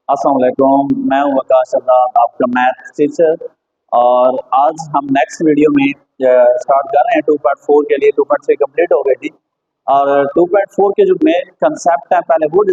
अस्सलाम वालेकुम, मैं हूं आकाश आजाद, आपका मैथ टीचर। और आज हम नेक्स्ट वीडियो में स्टार्ट कर रहे हैं 2.4 के लिए। 2.3 कंप्लीट हो गई थी और 2.4 के जो मेन कंसेप्ट है पहले वो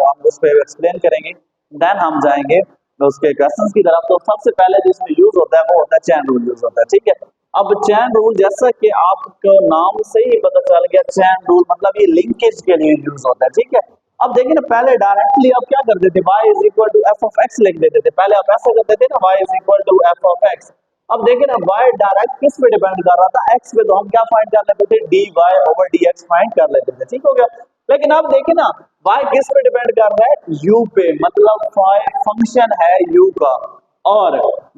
हम उस पर एक्सप्लेन करेंगे। देन हम जाएंगे उसके क्वेश्चंस की तरफ। तो सबसे पहले जिसमें यूज होता है वो होता है चैन रूल यूज होता है। ठीक है, अब चैन रूल जैसा कि आपको नाम से ही पता चल गया, चैन रूल मतलब ये लिंकेज के लिए यूज होता है। ठीक है, अब देखिए ना, पहले डायरेक्टली आप क्या करते थे, y is equal to f of x लिख देते थे। पहले आप ऐसा करते थे ना, y is equal to f of x. अब देखिए ना, y डायरेक्ट किस पे डिपेंड कर रहा था, x पे। तो हम क्या फाइंड कर लेते थे, dy ओवर dx फाइंड कर लेते थे। ठीक हो गया। लेकिन अब देखिए ना, y किस पे डिपेंड कर रहा है, u पे, मतलब फंक्शन है u का। और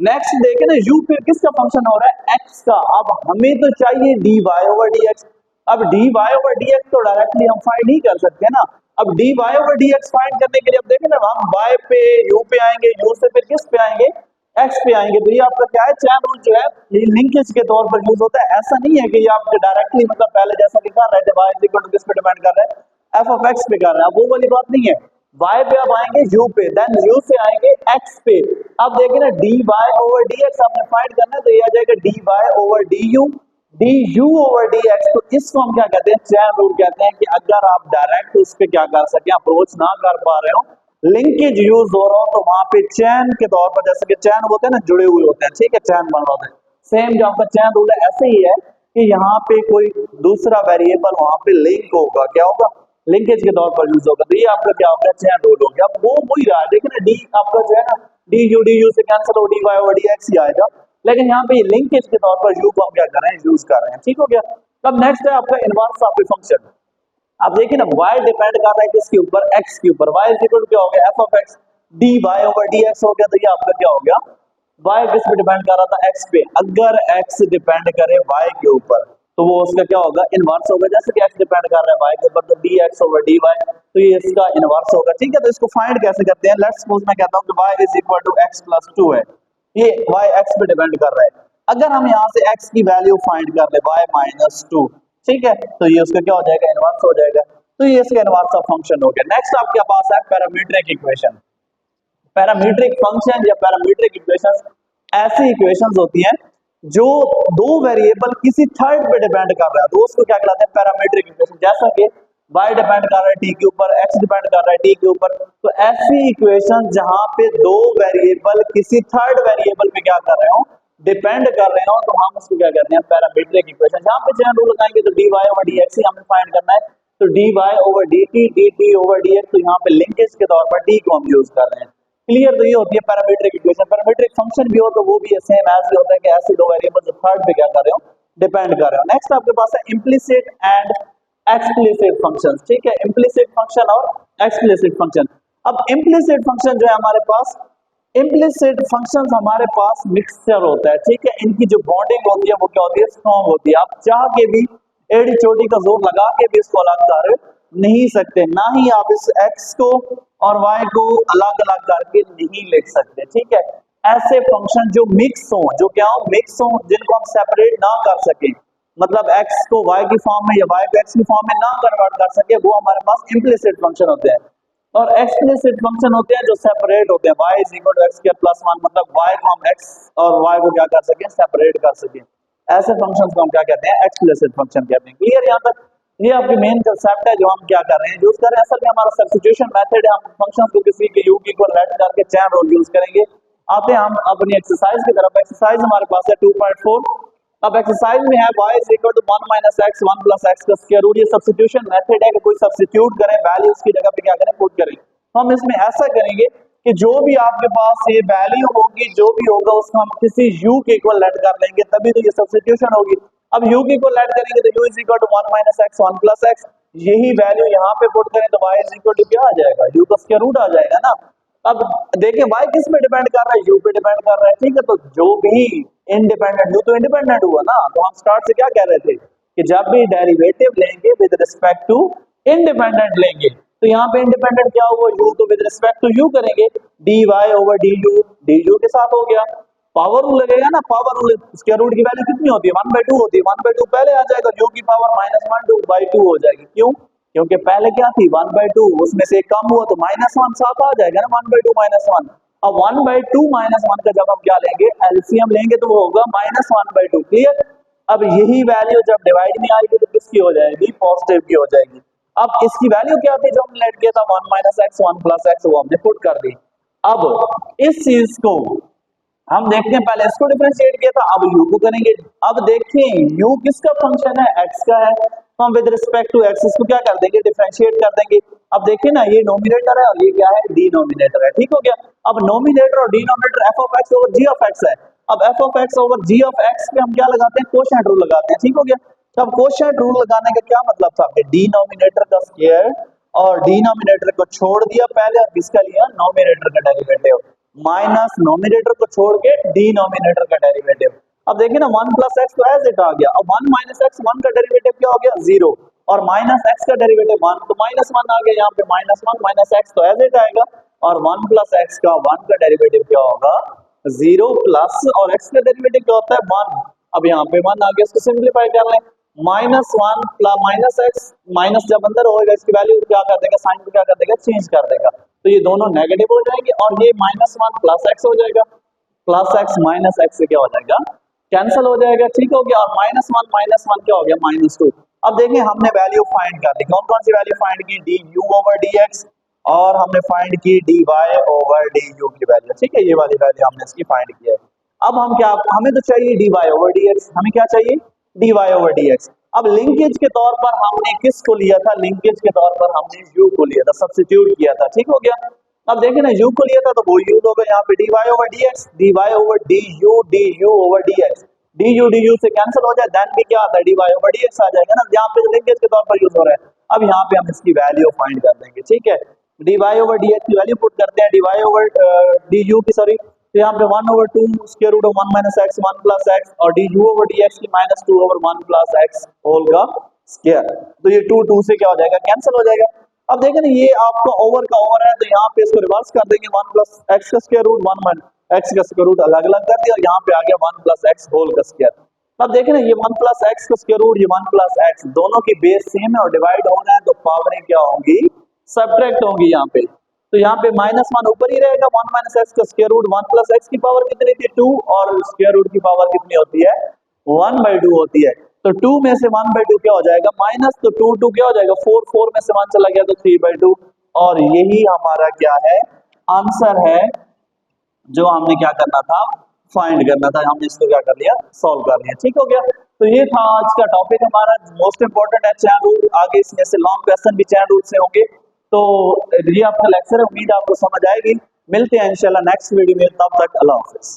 नेक्स्ट देखे ना, u पे किसका फंक्शन हो रहा है, x का। अब हमें तो चाहिए dy ओवर dx। अब dy ओवर dx तो डायरेक्टली हम फाइंड नहीं कर सकते ना। अब dy ओवर dx फाइंड करने के लिए अब देखें ना, हम y पे u पे आएंगे, u से फिर किस पे आएंगे, x पे आएंगे। तो ये आपका क्या है, चैन रूल जो है ये लिंकेज के तौर पर यूज होता है। ऐसा नहीं है कि ये आपके डायरेक्टली, मतलब पहले जैसा कि कर रहे थे y इज इक्वल टू किस पे डिपेंड कर रहे हैं, f ऑफ x पे कर रहे हैं। अब वो वाली बात नहीं है। y पे अब आएंगे u पे, देन u से आएंगे x पे। अब देखिए ना, dy ओवर dx हमने फाइंड करना है, तो ये आ जाएगा dy over du over dx। तो इसको हम क्या कहते हैं, चैन रूल कहते हैं। कि अगर आप डायरेक्ट उस पे क्या कर सके, अप्रोच ना कर पा रहे हो, लिंकेज यूज हो रहा हो, तो वहां पे चैन के तौर पर, जैसे कि चैन होते हैं ना, जुड़े हुए होते हैं। ठीक है, चैन बन रहा होता है। सेम जो आपका चैन रूल है ऐसे ही है कि यहाँ पे कोई दूसरा वेरिएबल वहां पे लिंक होगा, क्या होगा, लिंकेज के तौर पर यूज होगा। तो ये आपका क्या होगा, चैन रूल हो गया। अब वो वही रहा, देखिए ना, डी आपका जो है ना, डी यू से कैंसिल हो, D Y over D X ही आएगा। लेकिन यहाँ पे लिंकेज के तौर पर यू को हम क्या कर रहे हैं, यूज कर रहे हैं। ठीक हो गया। अब नेक्स्ट है आपका इनवर्स ऑफ ए फंक्शन। अब देखिए ना, y डिपेंड कर रहा है किसके ऊपर, x के ऊपर। y इज इक्वल टू क्या हो गया, f of x dy over dx हो गया। तो ये आपका क्या हो गया, y किस पे डिपेंड कर रहा था, x पे। अगर x डिपेंड करे y के ऊपर तो वो उसका क्या होगा, इनवर्स होगा। जैसे कि x डिपेंड कर रहा है y के ऊपर, तो dx ओवर dy, तो ये इसका इनवर्स होगा। ठीक है, तो इसको फाइंड कैसे करते हैं, लेट्स सपोज मैं कहता हूं कि y is equal to x plus 2 है। ये y x पे डिपेंड कर रहा है। अगर हम यहाँ से x की वैल्यू फाइंड कर ले, y माइनस 2, ठीक है, तो ये उसका क्या हो जाएगा, इनवर्स हो जाएगा। तो ये इसका इनवर्स ऑफ फंक्शन हो गया। नेक्स्ट आपके पास है पैरामीट्रिक इक्वेशन। पैरामीट्रिक फंक्शन या पैरामीट्रिक इक्वेशंस ऐसी इक्वेशंस होती हैं जो दो वेरिएबल किसी थर्ड पे डिपेंड कर रहा है, तो उसको क्या कहलाते हैं, पैरामीट्रिक इक्वेशन। जैसा कि y डिपेंड कर रहा है t के ऊपर, x डिपेंड कर रहा है t के ऊपर। तो ऐसी इक्वेशन जहां पे दो वेरिएबल किसी थर्ड वेरिएबल पे क्या कर रहे हो, डिपेंड कर रहे हो, तो हम उसको क्या कहते हैं, पैरामीट्रिक इक्वेशन। जहां पे चैन रूल लगाएंगे तो dy ओवर dx ही हमें फाइंड करना है। तो dy over dt, dt over dx, तो यहाँ पे लिंकेज के तौर पर d को हम यूज कर रहे हैं। क्लियर। तो ये होती है पैरामीट्रिक इक्वेशन। पैरामीट्रिक फंक्शन भी हो तो वो भी सेम ऐसे ही होता है कि ऐसे दो वेरिएबल जो थर्ड पे क्या कर रहे हो, डिपेंड कर रहे हो। नेक्स्ट आपके पास है इम्प्लिसिट एंड एक्सप्लिसिट फंक्शंस। ठीक है, इम्प्लिसिट फंक्शन और एक्सप्लिसिट फंक्शन। अब इम्प्लिसिट फंक्शन जो है हमारे पास, इम्प्लिसिट फंक्शंस हमारे पास मिक्सचर होता है। ठीक है, इनकी जो बॉन्डिंग होती है वो क्या होती है, स्ट्रॉन्ग होती है। आप चाह के भी एड़ी चोटी का जोर लगा के भी इसको अलग कर नहीं सकते, ना ही आप इस x को और y को अलग अलग करके नहीं लिख सकते। ठीक है, ऐसे फंक्शन जो मिक्स हो, जो क्या हो, मिक्स हो, जिनको हम सेपरेट ना कर सके, मतलब x को y की फॉर्म में या y को x की फॉर्म में ना कन्वर्ट कर सके, वो हमारे पास इम्प्लिसिट फंक्शन होते हैं। और एक्सप्लिसिट फंक्शन होते हैं जो सेपरेट होते हैं, y is equal to x square plus 1, मतलब y को हम x और y को क्या कर सके, सेपरेट कर सके। ऐसे फंक्शंस को हम क्या कहते हैं, एक्सप्लिसिट फंक्शन कहते हैं। क्लियर यहाँ तक। ये आपकी मेन कंसेप्ट है जो हम क्या कर रहे हैं, यूज कर रहे हैं। असल में हमारा सब्स्टिट्यूशन मेथड है, हम फंक्शंस को किसी के u की इक्वल लेट करके चैन रूल यूज करेंगे। आते हैं हम अपनी एक्सरसाइज की तरफ। एक्सरसाइज हमारे पास है 2.4। अब एक्सरसाइज में है y is equal to 1 minus x 1 plus x का स्क्वायर रूट। ये सब्स्टिट्यूशन मेथड है कि कोई सब्स्टिट्यूट करें, वैल्यू उसकी जगह पे क्या करें, पुट करें। तो हम इसमें ऐसा करेंगे कि जो भी आपके पास ये वैल्यू होगी, जो भी होगा, उसको हम किसी u के इक्वल लेट कर लेंगे, तभी तो ये सब्स्टिट्यूशन होगी। अब u के इक्वल लेट करेंगे तो u is equal to 1 minus x 1 plus x। यही वैल्यू यहाँ पे पुट करें तो y इज इक्वल टू क्या आ जाएगा, u का स्क्वायर रूट आ जाएगा ना। अब देखिए y किस पे डिपेंड कर रहा है, u पे डिपेंड कर रहा है। ठीक है, तो जो भी इंडिपेंडेंट, u तो इंडिपेंडेंट हुआ ना। तो हम स्टार्ट से क्या कह रहे थे कि जब भी डेरिवेटिव लेंगे विद रिस्पेक्ट टू इंडिपेंडेंट लेंगे, तो यहाँ पे इंडिपेंडेंट क्या हुआ, u, तो विद रिस्पेक्ट टू u करेंगे, dy ओवर du के साथ हो गया। पावर रूल लगेगा ना, पावर रूल स्क्वायर रूट की वैल्यू कितनी होती है, 1/2 होती है। 1/2 पहले आ जाएगा, u की पावर -1 2/2 हो जाएगी। क्यों, क्योंकि पहले क्या थी 1/2, उसमें से कम हुआ तो -1 साफ आ जाएगा ना, 1/2 -1। अब 1/2 -1 का जब हम क्या लेंगे, एलसीएम लेंगे तो वो होगा -1/2। क्लियर। अब यही वैल्यू जब डिवाइड में आएगी तो किसकी हो जाएगी, पॉजिटिव की हो जाएगी। अब इसकी वैल्यू क्या थी जो हमने लेट किया था, 1 - x 1 + x, वो हमने पुट कर दी। अब इस चीज को हम देखते हैं, पहले इसको डिफरेंशिएट किया था, अब u को करेंगे। अब देखें u किसका फंक्शन है, x का है, तो हम विद रिस्पेक्ट टू x इसको क्या कर देंगे, डिफरेंशिएट कर देंगे। अब देखिए ना, ये नोमिनेटर है और ये क्या है, डिनोमिनेटर है। ठीक हो गया। अब नोमिनेटर और denominator f of x over g of x है। अब f of x over g of x पे हम क्या लगाते हैं, कोशेंट रूल लगाते हैं। ठीक हो गया। तब कोशेंट रूल लगाने का क्या मतलब था, डिनोमिनेटर का स्क्वायर और डिनोमिनेटर को छोड़ दिया पहले, और किसका लिया, नोमिनेटर का डेरिवेटिव, माइनस नोमिनेटर को छोड़ के डिनोमिनेटर का डेरिवेटिव। अब देखिए ना, 1 + x तो एज इट आ गया। अब 1 - x, 1 का डेरिवेटिव क्या हो गया, 0, और -x का डेरिवेटिव 1, तो -1 आ गया यहाँ पे, -1 - x तो एज इट आएगा, और 1 + x का 1 का डेरिवेटिव क्या होगा, 0 प्लस, और x का डेरिवेटिव क्या होता है, 1। अब यहाँ पे 1 आ गया, इसको सिंप्लीफाई कर लें, -1 + -x, माइनस जब अंदर होगा इसकी वैल्यू क्या कर देगा, साइन को क्या कर देगा, चेंज कर देगा, तो ये दोनों नेगेटिव हो जाएंगे, और ये -1 + x हो जाएगा, +x -x से क्या हो जाएगा, कैंसिल हो जाएगा। ठीक हो गया। और -1 क्या हो गया, -2। अब देखें, हमने वैल्यू फाइंड कर ली, कौन कौन सी वैल्यू फाइंड की, du/dx, और हमने फाइंड की dy/du की वैल्यू। ठीक है, ये वाली वैल्यू हमने इसकी फाइंड की है। अब हम क्या, हमें तो चाहिए dy/dx, हमें क्या चाहिए, dy/dx। अब लिंकेज के तौर पर हमने किसको लिया था, लिंकेज के तौर पर हमने u को लिया था, सब्स्टिट्यूट किया था। ठीक हो गया। अब देखें ना, u को लिया था तो वो u होगा यहाँ पे dy/dx, dy/du, du/dx, du से कैंसिल हो जाए, देन भी क्या आता है, dy/dx आ जाएगा ना, यहाँ पे लिंकेज के तौर पर यूज हो रहा है। अब यहाँ पे हम इसकी वैल्यू फाइंड कर देंगे। ठीक है, dy/dx की वैल्यू पुट करते हैं, du की, सॉरी, तो यहाँ पे 1/2 square root of 1 - x 1 + x, और du/dx की -2/1 + x होल का स्क्वायर, तो ये 2 से क्या हो जाएगा, कैंसिल हो जाएगा। अब देखें ना, ये आपका ओवर का ओवर है, तो यहाँ पे इसको रिवर्स कर देंगे, 1 + x का स्क्वायर रूट, 1 - x का स्क्वायर रूट अलग अलग कर दिया, और यहाँ पे आ गया 1 + x होल का स्क्वायर। अब देखें ना, ये 1 + x का स्क्वायर रूट, ये 1 + x, दोनों की बेस सेम है और डिवाइड होना है, तो पावरें क्या होंगी, सब्ट्रैक्ट होंगी यहाँ पे। तो यहाँ पे -1 ऊपर ही रहेगा, 1 - x का स्क्वायर रूट, 1 + x की पावर कितनी थी, 2, और स्क्वायर रूट की पावर कितनी होती है, 1/2 होती है। तो 2 में से 1/2 क्या हो जाएगा, माइनस, तो 2 क्या हो जाएगा, 4 में से 1 चला गया तो 3/2, और यही हमारा क्या है, आंसर है, जो हमने क्या करना था, फाइंड करना था, हमने इसको क्या कर लिया, सॉल्व कर लिया। ठीक हो गया। तो ये था आज का टॉपिक हमारा, मोस्ट इंपोर्टेंट है चैन रूल, आगे इसमें से लॉन्ग क्वेश्चन भी चैन रूल से होंगे। तो ये आपका लेक्चर है, उम्मीद आपको समझ आएगी। मिलते हैं इंशाल्लाह नेक्स्ट वीडियो में, तब तक अल्लाह हाफिज।